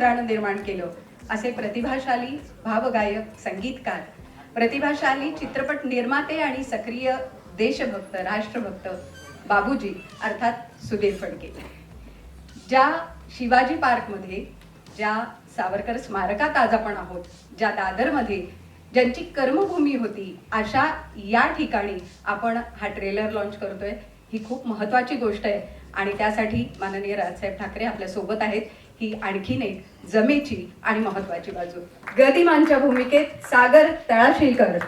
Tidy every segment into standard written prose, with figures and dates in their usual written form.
घराणं निर्माण केलं असे प्रतिभाशाली भावगायक, संगीतकार, प्रतिभाशाली चित्रपट निर्माते आणि सक्रिय देशभक्त, राष्ट्रभक्त बाबूजी अर्थात सुधीर फडके, ज्या शिवाजी पार्कमध्ये, ज्या सावरकर स्मारकात आज आपण आहोत, ज्या दादरमध्ये ज्यांची कर्मभूमी होती, अशा या ठिकाणी आपण हा ट्रेलर लॉन्च करतोय. ही खूप महत्त्वाची गोष्ट आहे आणि त्यासाठी माननीय राजसाहेब ठाकरे आपल्या सोबत आहेत. ही आणखीन एक जमेची आणि महत्त्वाची बाजू. गदिमांच्या भूमिकेत सागर तळाशीलकर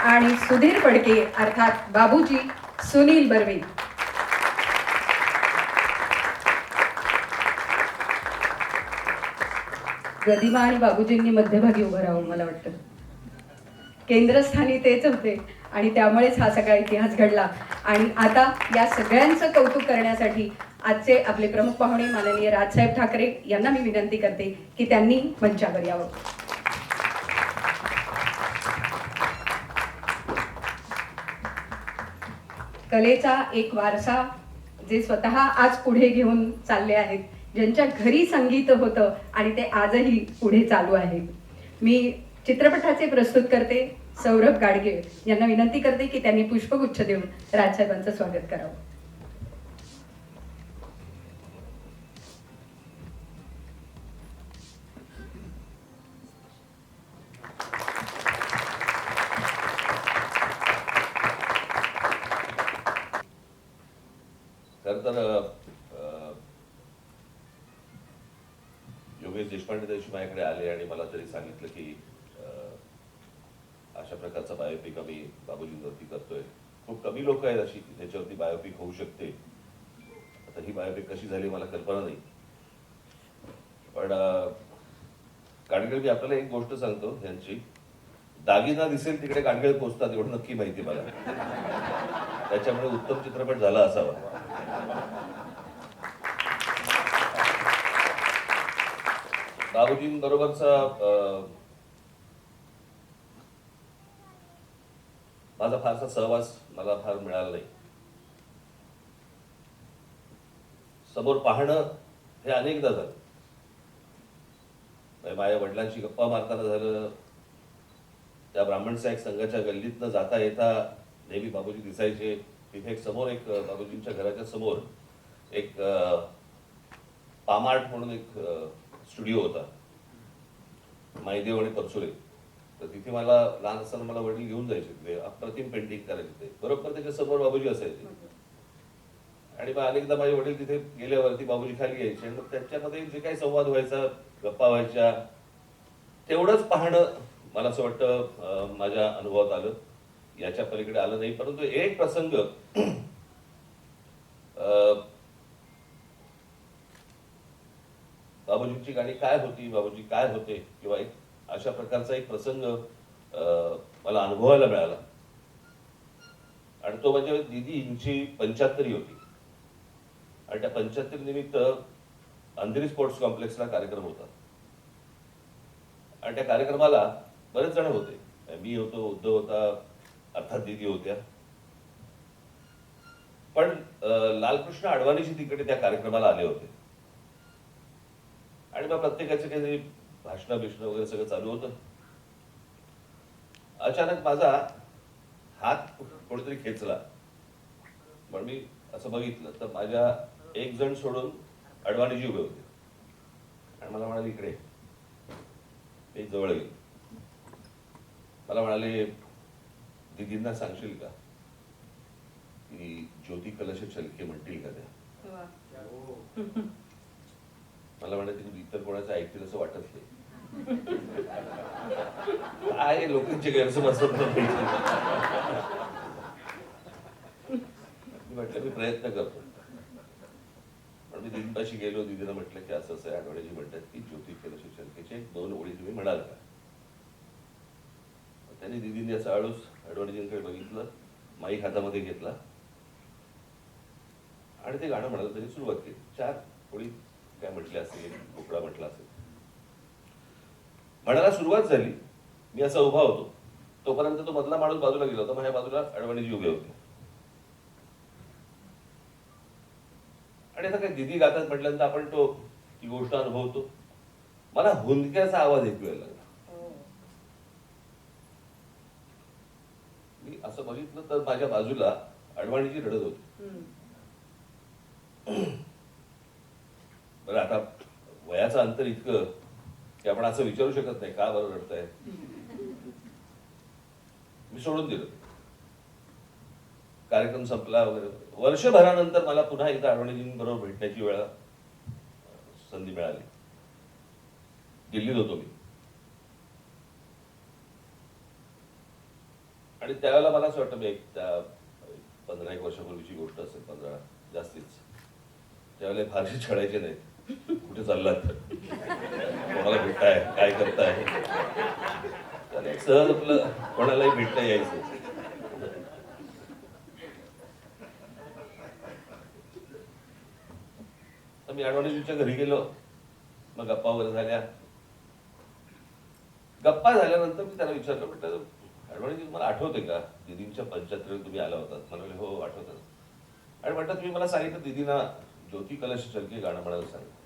आणि सुधीर फडके अर्थात बाबूजी सुनील बर्वे. गदिमा आणि बाबूजींनी मध्यभागी उभं राहून मला वाटतं केंद्रस्थानी तेच होते आणि त्यामुळेच हा सगळा इतिहास घडला. आणि आता या सगळ्यांचं कौतुक करण्यासाठी आजचे आपले प्रमुख पाहुणे माननीय राजसाहेब ठाकरे यांना मी विनंती करते की त्यांनी मंचावर यावं. कलेचा एक वारसा जे स्वतः आज पुढे घेऊन चालले आहेत, ज्यांच्या घरी संगीत होतं आणि ते आजही पुढे चालू आहे. मी चित्रपटाचे प्रस्तुत करते सौरभ गाडगे यांना विनंती करते की त्यांनी पुष्पगुच्छ देऊन राजसाहेबांचं स्वागत करावं. खरं तर योगेश देशपांडे दिवशी माझ्याकडे आले आणि मला तरी सांगितलं की अशा प्रकारचा बायोपिक आम्ही बाबूजींवरती करतोय. खूप कमी लोक आहेत अशी त्याच्यावरती बायोपिक होऊ शकते. आता ही बायोपिक कशी झाली मला कल्पना नाही, पण कानगेळ मी आपल्याला एक गोष्ट सांगतो, यांची दागिना दिसेल तिकडे कानगेळ पोचतात एवढं नक्की माहिती मला. त्याच्यामुळे उत्तम चित्रपट झाला असावा. बाबूजींबरोबरचा माझा फारसा सहवास मला फार मिळाला नाही. समोर पाहणं हे अनेकदा झालं. माझ्या वडिलांशी गप्पा मारताना झालं, त्या ब्राह्मण साहेब संघाच्या गल्लीतनं जाता येता नेहमी बाबूजी दिसायचे. तिथे एक समोर एक बाबूजींच्या घराच्या समोर एक पामार्ट म्हणून एक स्टुडिओ होता, मायदेव आणि परसुरे. तर तिथे मला लहान असताना मला वडील घेऊन जायचे. तिथे अप्रतिम पेंटिंग करायचे ते. बरोबर त्याच्या समोर बाबूजी असायचे आणि मग अनेकदा माझे वडील तिथे गेल्यावरती बाबूजी खाली यायचे आणि मग त्याच्यामध्ये जे काही संवाद व्हायचा, गप्पा व्हायच्या, तेवढंच पाहणं मला असं वाटतं माझ्या अनुभवात आलं. याच्या पलीकडे आलं नाही. परंतु एक प्रसंग बाबूजींची गाणी काय होती, बाबूजी काय होते, किंवा एक अशा प्रकारचा एक प्रसंग मला अनुभवायला मिळाला. आणि तो म्हणजे दीदींची 75 होती आणि त्या 75 निमित्त अंधेरी स्पोर्ट्स कॉम्प्लेक्सला कार्यक्रम होता आणि त्या कार्यक्रमाला बरेच जण होते. मी होतो, उद्धव होता, अर्थात दीदी होत्या, पण लालकृष्ण अडवाणीजी तिकडे त्या कार्यक्रमाला आले होते. आणि मग प्रत्येकाचे काही भाषण बिषण वगैरे सगळं चालू होतं. अचानक माझा हात कोणीतरी खेचला. पण मी असं बघितलं तर माझ्या एक जण सोडून अडवाणीजी उभे होते आणि मला म्हणाले इकडे. मी जवळ गेलो. मला म्हणाले दीदींना सांगशील का की ज्योती कलश छलके म्हणतील का त्या. मला म्हणाले तुम्ही इतर कोणाचं ऐकतील असं वाटत नाही. काय लोकांचे गैरसमज असतात. मी म्हटलं मी प्रयत्न करतो. पण मी दीदींपाशी गेलो. दीदीला म्हटलं की असं असं आठवड्याची म्हणतात की ज्योती कलश छलकेचे 2 ओळी तुम्ही म्हणाल का. त्यांनी दीदींनी असं आळूस अडवाणीजींकडे बघितलं, माईक हातामध्ये घेतला आणि ते गाणं म्हणायला त्यांनी सुरुवात केली. 4 ओळी काय म्हटले असेल, कोकडा म्हटला असेल. म्हणायला सुरुवात झाली. मी असा उभा होतो. तोपर्यंत तो मधला माणूस बाजूला गेला होता. माझ्या बाजूला अडवाणीजी उभे होते आणि आता काय दिदी गातात म्हटल्यानंतर आपण ती गोष्ट अनुभवतो. मला हुंदक्याचा आवाज ऐकू यायला लागला. मी असं बघितलं तर माझ्या बाजूला अडवाणीची रडत होती. बरं, आता वयाचं अंतर इतकं की आपण असं विचारू शकत नाही का बरं रडताय. मी सोडून दिलं. कार्यक्रम संपला वगैरे. वर्षभरानंतर मला पुन्हा एकदा अडवाणीजींबरोबर भेटण्याची वेळ संधी मिळाली. दिल्लीत होतो मी आणि त्यावेळेला मला असं वाटतं मी 15 वर्षापूर्वीची गोष्ट असेल, 15 जास्तीच. त्यावेळेला फारशी छळायचे नाही. कुठे चाललात तर कोणाला भेटताय, काय करताय, तर सहज आपलं कोणालाही भेटता यायचं. तर मी अडवाणीजींच्या घरी गेलो. मग गप्पा वगैरे झाल्या. गप्पा झाल्यानंतर मी त्याला विचारलं, म्हटलं अडवाणीजी तुम्हाला आठवते का दीदींच्या 75 तुम्ही आला होता. म्हणाले हो आठवतं. आणि म्हटलं तुम्ही मला सांगितलं दीदींना ज्योती कलश चलके गाणं म्हणायला सांगितलं.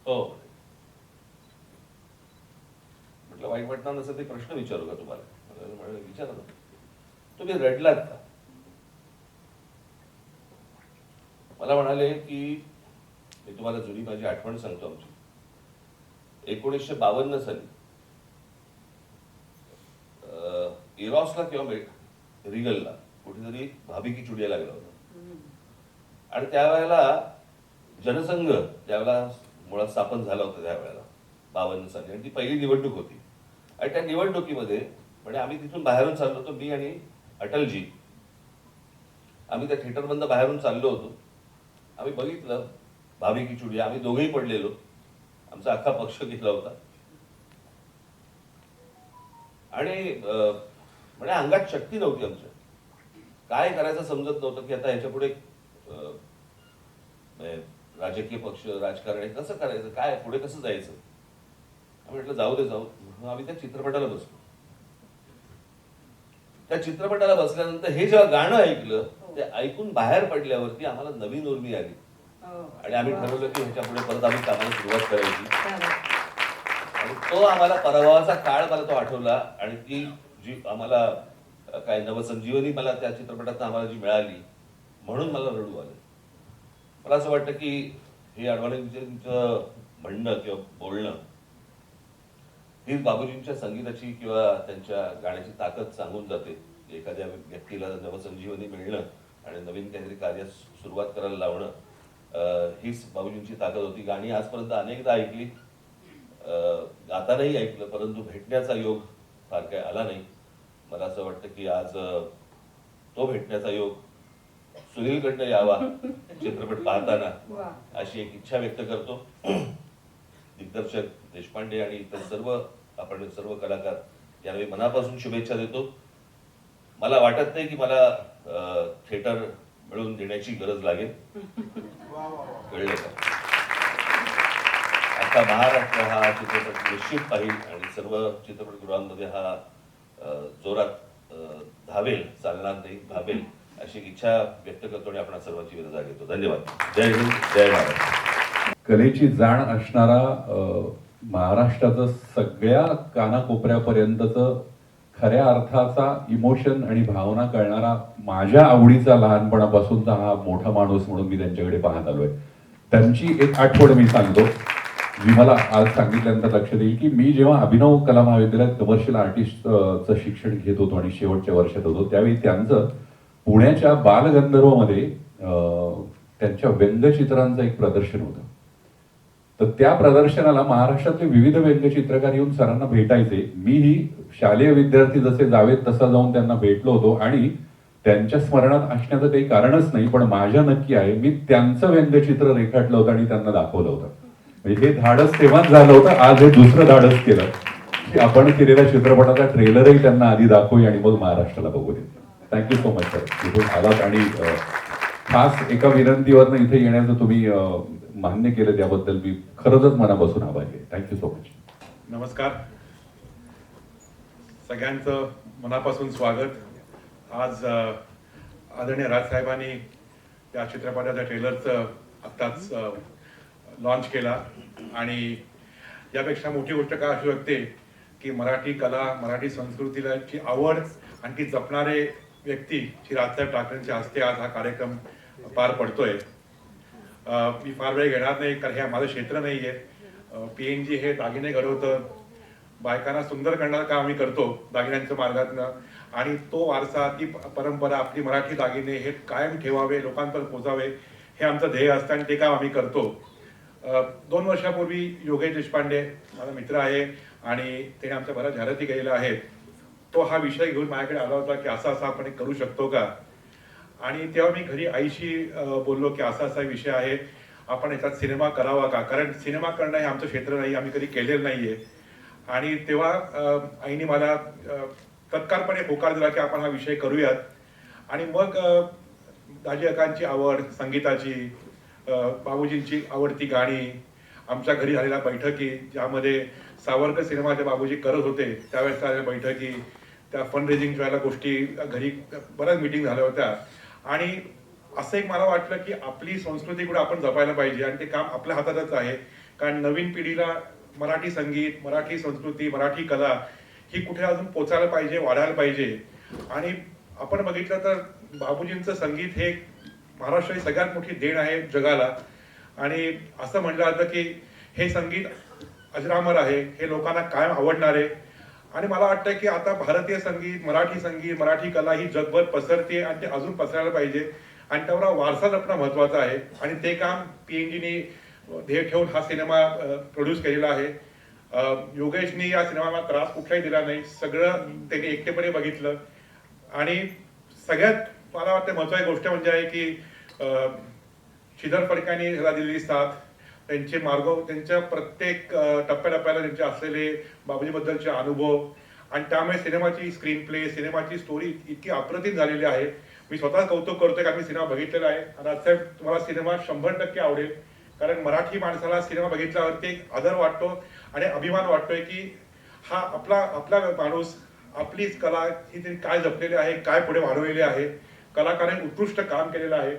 हो. म्हटलं वाईट वाटणार नसेल ते प्रश्न विचारू का तुम्हाला. म्हणाले विचारा ना. तुम्ही रडलात का. मला म्हणाले की मी तुम्हाला जुनी माझी आठवण सांगतो आमची. 1952 साली इरॉसला किंवा रिगलला कुठेतरी भाभी की चुडिया लागला होता. आणि त्यावेळेला जनसंघ त्यावेळेला मुळात स्थापन झाला होता त्यावेळेला 52 साली. आणि ती पहिली निवडणूक होती. आणि त्या निवडणुकीमध्ये म्हणजे आम्ही तिथून बाहेरून चाललो होतो. मी आणि अटलजी आम्ही त्या थिएटरमधनं बाहेरून चाललो होतो. आम्ही बघितलं भाभी की चुडिया. आम्ही दोघेही पडलेलो. आमचा अख्खा पक्ष घेतला होता. आणि म्हणजे अंगात शक्ती नव्हती आमच्या. काय करायचं समजत नव्हतं की आता ह्याच्या पुढे राजकीय पक्ष राजकारण आहे कसं करायचं, काय पुढे कसं जायचं. आम्ही म्हटलं जाऊ दे जाऊ. आम्ही त्या चित्रपटाला बसलो. त्या चित्रपटाला बसल्यानंतर हे जेव्हा गाणं ऐकलं ते ऐकून बाहेर पडल्यावरती आम्हाला नवीन उर्मी आली. आणि आम्ही ठरवलं की ह्याच्या पुढे परत आम्ही कामाला सुरुवात करायची. आणि तो आम्हाला पराभवाचा काळ मला तो आठवला. आणि ती जी आम्हाला काय नवसंजीवनी मला त्या चित्रपटात आम्हाला जी मिळाली म्हणून मला रडू आलं. मला असं वाटतं की हे अडवाणींचं म्हणणं किंवा बोलणं ही बाबूजींच्या संगीताची किंवा त्यांच्या गाण्याची ताकद सांगून जाते. एखाद्या व्यक्तीला नवसंजीवनी मिळणं आणि नवीन काहीतरी कार्य सुरुवात करायला लावणं हीच बाबूजींची ताकद होती. गाणी आजपर्यंत अनेकदा ऐकली, गातानाही ऐकलं, परंतु भेटण्याचा योग फार काय आला नाही. मला असं वाटतं की आज तो भेटण्याचा योग सुनीलकडनं यावा चित्रपट पाहताना अशी एक इच्छा व्यक्त करतो. दिग्दर्शक देशपांडे आणि इतर आपण सर्व कलाकार यांना मी मनापासून शुभेच्छा देतो. मला वाटत नाही की मला थिएटर मिळवून देण्याची गरज लागेल. कळलं का. आता महाराष्ट्र हा चित्रपट निश्चित पाहिल आणि सर्व चित्रपटगृहांमध्ये हा जोरात धावेल, चालणार नाही, धावेल अशी इच्छा व्यक्त करतो आणि आपण सर्वांची रजा घेतो. धन्यवाद. जय हिंद, जय महाराष्ट्र. कलेची जाण असणारा महाराष्ट्राचं सगळ्या कानाकोपऱ्यापर्यंतच खऱ्या अर्थाचा इमोशन आणि भावना कळणारा माझ्या आवडीचा लहानपणापासूनचा हा मोठा माणूस म्हणून मी त्यांच्याकडे पाहत आलोय. त्यांची एक आठवण मी सांगतो जी मला आज सांगितल्यानंतर लक्षात येईल की मी जेव्हा अभिनव कला महाविद्यालयात कमर्शियल आर्टिस्टचं शिक्षण घेत होतो आणि शेवटच्या वर्षात होतो त्यावेळी त्यांचं पुण्याच्या बालगंधर्वमध्ये त्यांच्या व्यंगचित्रांचं एक प्रदर्शन होतं. तर त्या प्रदर्शनाला महाराष्ट्रातले विविध व्यंगचित्रकार येऊन सरांना भेटायचे. मीही शालेय विद्यार्थी जसे जावेत तसा जाऊन त्यांना भेटलो होतो आणि त्यांच्या स्मरणात असण्याचं काही कारणच नाही पण माझ्या नक्की आहे मी त्यांचं व्यंगचित्र रेखाटलं होतं आणि त्यांना दाखवलं होतं. म्हणजे हे धाडस तेव्हाच झालं होतं. आज हे दुसरं धाडस केलं की आपण केलेल्या चित्रपटाचा ट्रेलरही त्यांना आधी दाखवूया आणि मग महाराष्ट्राला बघू दे. थँक्यू सो मच सर इथून आलात आणि खास एका विनंतीवरनं इथे येण्याचं तुम्ही मान्य केलं त्याबद्दल मी खरंच मनापासून आभारी आहे. Thank you so much. नमस्कार सगळ्यांचं मनापासून स्वागत. आज आदरणीय राजसाहेबांनी या चित्रपटाच्या ट्रेलरचं आत्ताच लॉन्च केला आणि यापेक्षा मोठी गोष्ट काय असू शकते की मराठी कला, मराठी संस्कृतीची आवड आणि ती जपणारे व्यक्ती श्री राजसाहेब ठाकरेंच्या हस्ते आज हा कार्यक्रम पार पडतोय. मी फार वेळ घेणार नाही कारण हे माझं क्षेत्र नाही आहे. PNG हे दागिने घडवतं, बायकांना सुंदर करणारं काम आम्ही करतो दागिन्यांच्या मार्गातनं आणि तो वारसा, ती परंपरा, आपली मराठी दागिने हे कायम ठेवावे, लोकांपर्यंत पोचावे हे आमचं ध्येय असतं आणि ते काम आम्ही करतो. 2 वर्षापूर्वी योगेश देशपांडे माझा मित्र आहे आणि त्याने आमच्या बऱ्याच जाहिराती केलेल्या आहेत. तो हा विषय घेऊन माझ्याकडे आला होता की असा आपण एक करू शकतो का, आणि तेव्हा मी घरी आईशी बोललो की असा विषय आहे, आपण याच्यात सिनेमा करावा का, कारण सिनेमा करणं हे आमचं क्षेत्र नाही, आम्ही कधी केलेलं नाहीये. आणि तेव्हा आईने मला तत्काळपणे होकार दिला की आपण हा विषय करूयात. आणि मग दाजी अकांची आवड संगीताची, बाबूजींची आवडती गाणी, आमच्या घरी झालेल्या बैठकी ज्यामध्ये सावरकर सिनेमा जे बाबूजी करत होते त्यावेळेस झालेल्या बैठकी, त्या फंड रेझिंगच्या वेळेला गोष्टी, घरी बऱ्याच मिटिंग झाल्या होत्या. आणि असं एक मला वाटलं की आपली संस्कृती कुठे आपण जपायला पाहिजे आणि ते काम आपल्या हातातच आहे. कारण नवीन पिढीला मराठी संगीत, मराठी संस्कृती, मराठी कला ही कुठे अजून पोचायला पाहिजे, वाढायला पाहिजे. आणि आपण बघितलं तर बाबूजींचं संगीत हे महाराष्ट्राची सगळ्यात मोठी देण आहे जगाला. आणि असं म्हटलं जातं की हे संगीत अजरामर आहे, हे लोकांना कायम आवडणार आहे. आणि मला वाटतं की आता भारतीय संगीत, मराठी कला ही जगभर पसरते आणि ते अजून पसरायला पाहिजे आणि त्यावर वारसा जपणं महत्वाचं आहे. आणि ते काम PNGनी ध्येय ठेवून हा सिनेमा प्रोड्यूस केलेला आहे. योगेशनी या सिनेमाला त्रास कुठलाही दिला नाही, सगळं त्यांनी एकटेपणे बघितलं. आणि सगळ्यात मला वाटतं महत्वाची गोष्ट म्हणजे आहे की श्रीधर फडक्यांनी ह्याला दिलेली साथ, त्यांचे मार्ग, त्यांच्या प्रत्येक टप्प्याटप्प्याला त्यांचे असलेले बाबूजीबद्दलचे अनुभव आणि त्यामुळे सिनेमाची स्क्रीन प्ले, सिनेमाची स्टोरी इतकी अप्रतिम झालेली आहे. मी स्वतः कौतुक करतोय कारण मी सिनेमा बघितलेला आहे. राजसाहेब, तुम्हाला सिनेमा 100% आवडेल कारण मराठी माणसाला सिनेमा बघितल्यावरती एक आदर वाटतो आणि अभिमान वाटतोय की हा आपला माणूस, आपलीच कला ही त्यांनी काय जपलेली आहे, काय पुढे वाढवलेली आहे. कलाकारांनी उत्कृष्ट काम केलेलं आहे.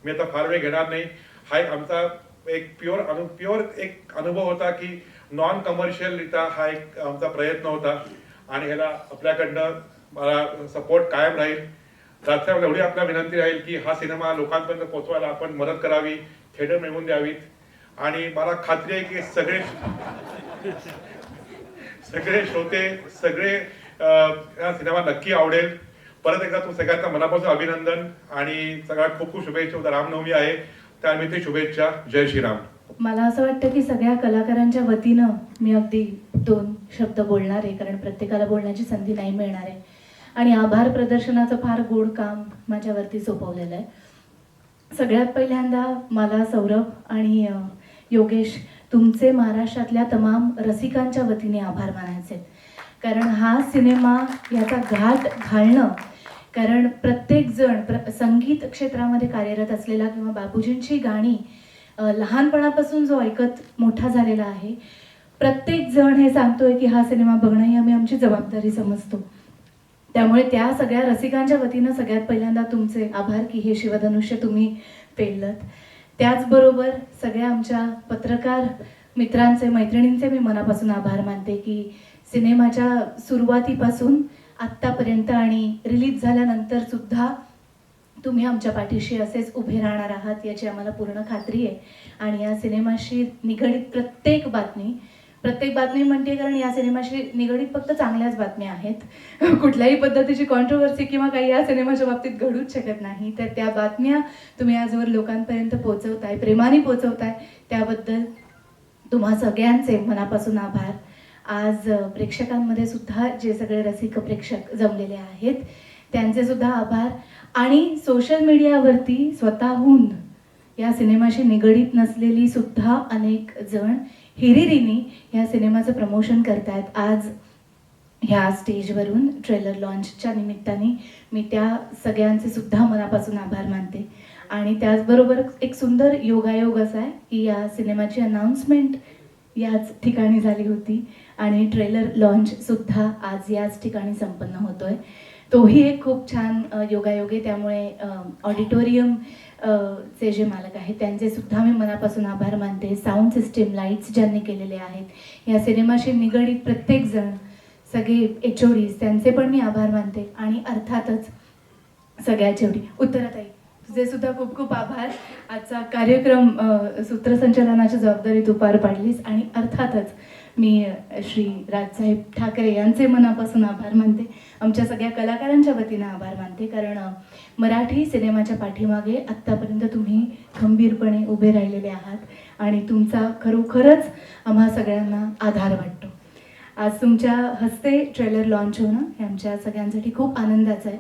मी आता फार वेळ घेणार नाही. हा एक आमचा एक प्युअर एक अनुभव होता की नॉन कमर्शियलरित्या हा एक आमचा प्रयत्न होता आणि ह्याला आपल्याकडनं मला सपोर्ट कायम राहील. राजसाहेब, एवढी आपल्या विनंती राहील की हा सिनेमा लोकांपर्यंत पोहोचवायला आपण मदत करावी, थिएटर मिळवून द्यावीत. आणि मला खात्री आहे की सगळे श्रोते, सगळे हा सिनेमा नक्की आवडेल. परत एकदा तू सगळ्यांना मनापासून अभिनंदन आणि सगळ्यात खूप खूप शुभेच्छा. उद्या रामनवमी आहे, त्यानिमित्त शुभेच्छा. जय श्रीराम. मला असं वाटतं की सगळ्या कलाकारांच्या वतीनं मी अगदी 2 शब्द बोलणार आहे कारण प्रत्येकाला बोलण्याची संधी नाही मिळणार आहे. आणि आभार प्रदर्शनाचं फार गोड काम माझ्यावरती सोपवलेलं आहे. सगळ्यात पहिल्यांदा मला सौरभ आणि योगेश तुमचे महाराष्ट्रातल्या तमाम रसिकांच्या वतीने आभार मानायचे आहेत. कारण हा सिनेमा याचा घाट घालणं, कारण प्रत्येक जण संगीत क्षेत्रामध्ये कार्यरत असलेला किंवा बाबूजींची गाणी लहानपणापासून जो ऐकत मोठा झालेला आहे, प्रत्येक जण हे सांगतोय की हा सिनेमा बघणं ही आम्ही आमची जबाबदारी समजतो. त्यामुळे त्या सगळ्या रसिकांच्या वतीनं सगळ्यात पहिल्यांदा तुमचे आभार की हे शिवधनुष्य तुम्ही पेललत. त्याचबरोबर सगळ्या आमच्या पत्रकार मित्रांचे, मैत्रिणींचे मी मनापासून आभार मानते की सिनेमाच्या सुरुवातीपासून आत्तापर्यंत आणि रिलीज झाल्यानंतर सुद्धा तुम्ही आमच्या पाठीशी असेच उभे राहणार आहात याची आम्हाला पूर्ण खात्री आहे. आणि या सिनेमाशी निगडीत प्रत्येक बातमी म्हणते कारण या सिनेमाशी निगडीत फक्त चांगल्याच बातम्या आहेत. कुठल्याही पद्धतीची कॉन्ट्रोवर्सी किंवा काही या सिनेमाच्या बाबतीत घडूच शकत नाही. तर त्या बातम्या तुम्ही आजवर लोकांपर्यंत पोहोचवताय, प्रेमाने पोहोचवताय, त्याबद्दल तुम्हा सगळ्यांचे मनापासून आभार. आज प्रेक्षकांमध्ये सुद्धा जे सगळे रसिक प्रेक्षक जमलेले आहेत त्यांचे सुद्धा आभार. आणि सोशल मीडियावरती स्वतःहून या सिनेमाशी निगडीत नसलेली सुद्धा अनेक जण हिरिरीने या सिनेमाचं प्रमोशन करतायत. आज ह्या स्टेजवरून ट्रेलर लॉन्चच्या निमित्ताने मी त्या सगळ्यांचे सुद्धा मनापासून आभार मानते. आणि त्याचबरोबर एक सुंदर योगायोग असा आहे की या सिनेमाची अनाउन्समेंट याच ठिकाणी झाली होती आणि ट्रेलर लॉन्च सुद्धा आज याच ठिकाणी संपन्न होतोय. तोही एक खूप छान योगायोग आहे. त्यामुळे ऑडिटोरियम चे जे मालक आहेत त्यांचे सुद्धा मी मनापासून आभार मानते. साऊंड सिस्टीम, लाईट्स ज्यांनी केलेले आहेत, या सिनेमाशी निगडीत प्रत्येकजण, सगळे HODs त्यांचे पण मी आभार मानते. आणि अर्थातच सगळ्या शेवटी उत्तराताई, तुझे सुद्धा खूप खूप आभार. आजचा कार्यक्रम सूत्रसंचालनाची जबाबदारी तू पार पाडलीस. आणि अर्थातच मी श्री राजसाहेब ठाकरे यांचे मनापासून आभार मानते. आमच्या सगळ्या कलाकारांच्या वतीनं आभार मानते. कारण मराठी सिनेमाच्या पाठीमागे आत्तापर्यंत तुम्ही खंबीरपणे उभे राहिलेले आहात आणि तुमचा खरोखरच आम्हा सगळ्यांना आधार वाटतो. आज तुमच्या हस्ते ट्रेलर लॉन्च होणं हे आमच्या सगळ्यांसाठी खूप आनंदाचं आहे.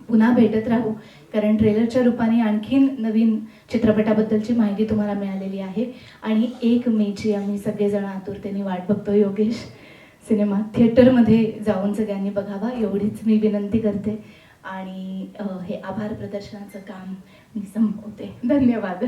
पुन्हा भेटत राहू, कारण ट्रेलरच्या रूपाने आणखीन नवीन चित्रपटाबद्दलची माहिती तुम्हाला मिळालेली आहे. आणि 1 मेची आम्ही सगळेजण आतुरतेने वाट बघतो. योगेश, सिनेमा थिएटरमध्ये जाऊन सगळ्यांनी बघावा एवढीच मी विनंती करते. आणि हे आभार प्रदर्शनाचं काम मी संपवते. धन्यवाद.